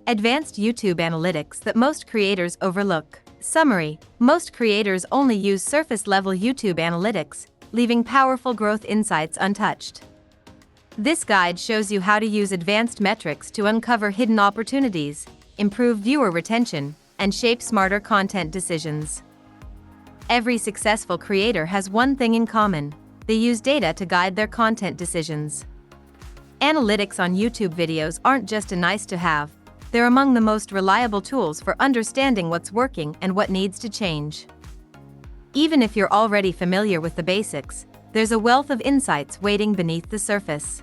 Advanced YouTube analytics that most creators overlook. Summary: most creators only use surface-level YouTube analytics, leaving powerful growth insights untouched. This guide shows you how to use advanced metrics to uncover hidden opportunities, improve viewer retention, and shape smarter content decisions. Every successful creator has one thing in common: they use data to guide their content decisions. Analytics on YouTube videos aren't just a nice-to-have, they're among the most reliable tools for understanding what's working and what needs to change. Even if you're already familiar with the basics, there's a wealth of insights waiting beneath the surface.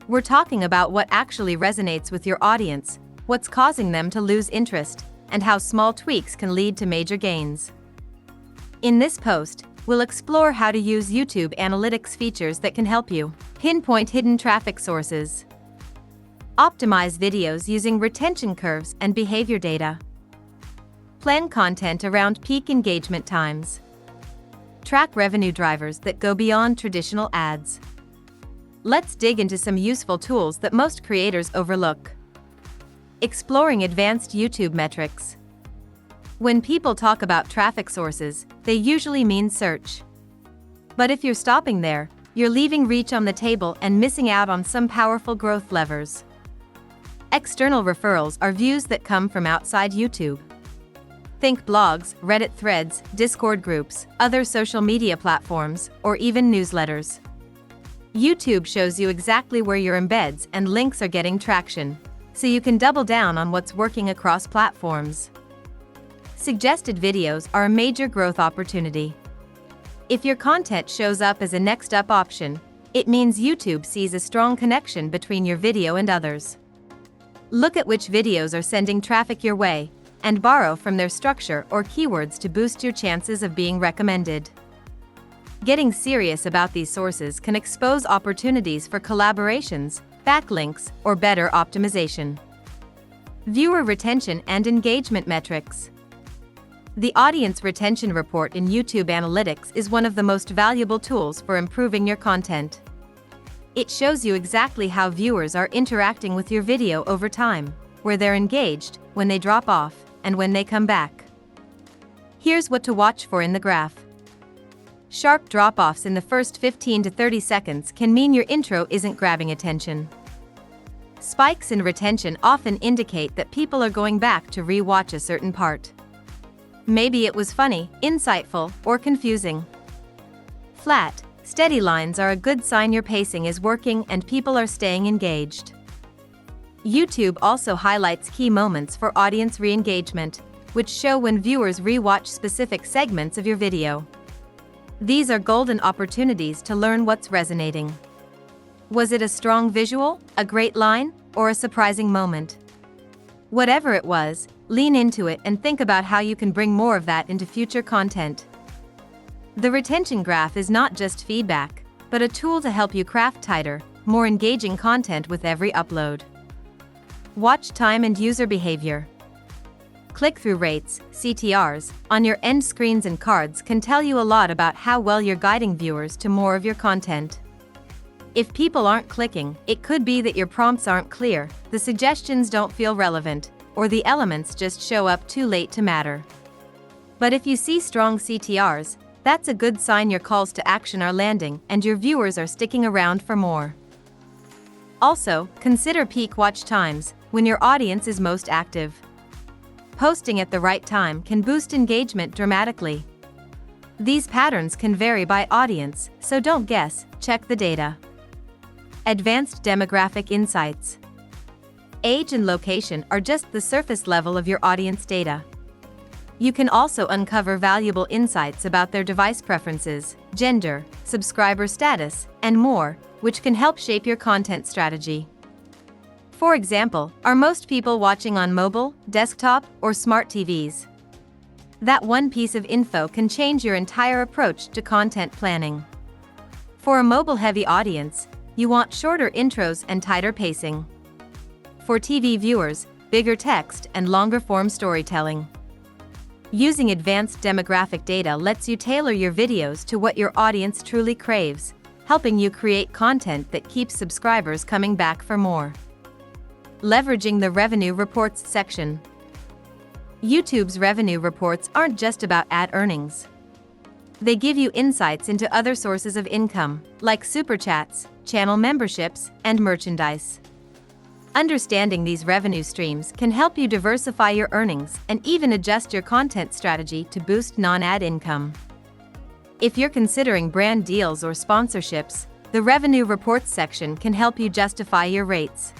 We're talking about what actually resonates with your audience, what's causing them to lose interest, and how small tweaks can lead to major gains. In this post, we'll explore how to use YouTube analytics features that can help you pinpoint hidden traffic sources, optimize videos using retention curves and behavior data, plan content around peak engagement times, track revenue drivers that go beyond traditional ads. Let's dig into some useful tools that most creators overlook. Exploring advanced YouTube metrics. When people talk about traffic sources, they usually mean search. But if you're stopping there, you're leaving reach on the table and missing out on some powerful growth levers. External referrals are views that come from outside YouTube. Think blogs, Reddit threads, Discord groups, other social media platforms, or even newsletters. YouTube shows you exactly where your embeds and links are getting traction, so you can double down on what's working across platforms. Suggested videos are a major growth opportunity. If your content shows up as a next-up option, it means YouTube sees a strong connection between your video and others. Look at which videos are sending traffic your way, and borrow from their structure or keywords to boost your chances of being recommended. Getting serious about these sources can expose opportunities for collaborations, backlinks, or better optimization. Viewer retention and engagement metrics. The Audience Retention Report in YouTube Analytics is one of the most valuable tools for improving your content. It shows you exactly how viewers are interacting with your video over time, where they're engaged, when they drop off, and when they come back. Here's what to watch for in the graph. Sharp drop-offs in the first 15 to 30 seconds can mean your intro isn't grabbing attention. Spikes in retention often indicate that people are going back to re-watch a certain part. Maybe it was funny, insightful, or confusing. Flat, steady lines are a good sign your pacing is working and people are staying engaged. YouTube also highlights key moments for audience re-engagement, which show when viewers re-watch specific segments of your video. These are golden opportunities to learn what's resonating. Was it a strong visual, a great line, or a surprising moment? Whatever it was, lean into it and think about how you can bring more of that into future content. The retention graph is not just feedback, but a tool to help you craft tighter, more engaging content with every upload. Watch time and user behavior. Click-through rates, CTRs, on your end screens and cards can tell you a lot about how well you're guiding viewers to more of your content. If people aren't clicking, it could be that your prompts aren't clear, the suggestions don't feel relevant, or the elements just show up too late to matter. But if you see strong CTRs, that's a good sign your calls to action are landing and your viewers are sticking around for more. Also, consider peak watch times, when your audience is most active. Posting at the right time can boost engagement dramatically. These patterns can vary by audience, so don't guess, check the data. Advanced demographic insights. Age and location are just the surface level of your audience data. You can also uncover valuable insights about their device preferences, gender, subscriber status, and more, which can help shape your content strategy. For example, are most people watching on mobile, desktop, or smart TVs? That one piece of info can change your entire approach to content planning. For a mobile-heavy audience, you want shorter intros and tighter pacing. For TV viewers, bigger text and longer-form storytelling. Using advanced demographic data lets you tailor your videos to what your audience truly craves, helping you create content that keeps subscribers coming back for more. Leveraging the revenue reports section. YouTube's revenue reports aren't just about ad earnings. They give you insights into other sources of income, like super chats, channel memberships, and merchandise. Understanding these revenue streams can help you diversify your earnings and even adjust your content strategy to boost non-ad income. If you're considering brand deals or sponsorships, the revenue reports section can help you justify your rates.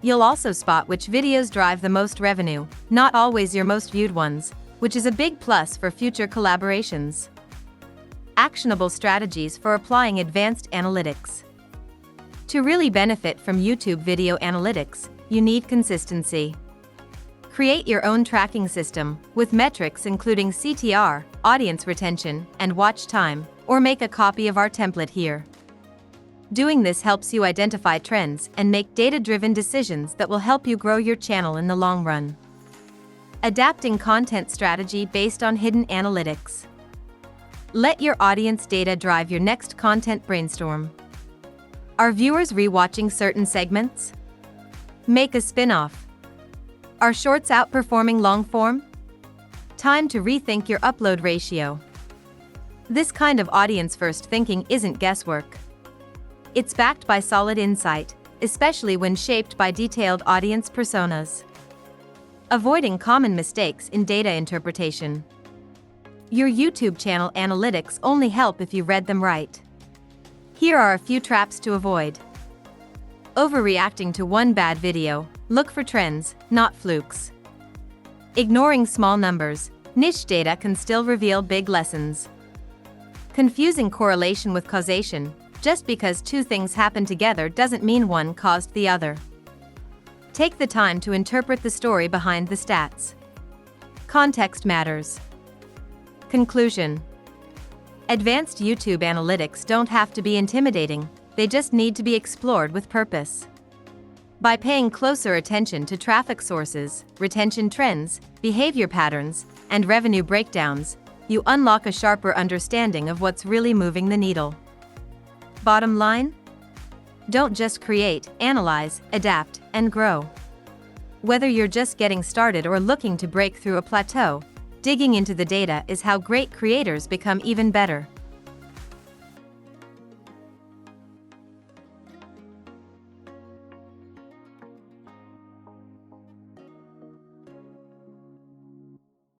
You'll also spot which videos drive the most revenue, not always your most viewed ones, which is a big plus for future collaborations. Actionable strategies for applying advanced analytics. To really benefit from YouTube video analytics, you need consistency. Create your own tracking system, with metrics including CTR, audience retention, and watch time, or make a copy of our template here. Doing this helps you identify trends and make data-driven decisions that will help you grow your channel in the long run. Adapting content strategy based on hidden analytics. Let your audience data drive your next content brainstorm. Are viewers rewatching certain segments? Make a spin-off. Are shorts outperforming long-form? Time to rethink your upload ratio. This kind of audience-first thinking isn't guesswork. It's backed by solid insight, especially when shaped by detailed audience personas. Avoiding common mistakes in data interpretation. Your YouTube channel analytics only help if you read them right. Here are a few traps to avoid. Overreacting to one bad video. Look for trends, not flukes. Ignoring small numbers. Niche data can still reveal big lessons. Confusing correlation with causation. Just because two things happen together doesn't mean one caused the other. Take the time to interpret the story behind the stats. Context matters. Conclusion. Advanced YouTube analytics don't have to be intimidating, they just need to be explored with purpose. By paying closer attention to traffic sources, retention trends, behavior patterns, and revenue breakdowns, you unlock a sharper understanding of what's really moving the needle. Bottom line? Don't just create, analyze, adapt, and grow. Whether you're just getting started or looking to break through a plateau, digging into the data is how great creators become even better.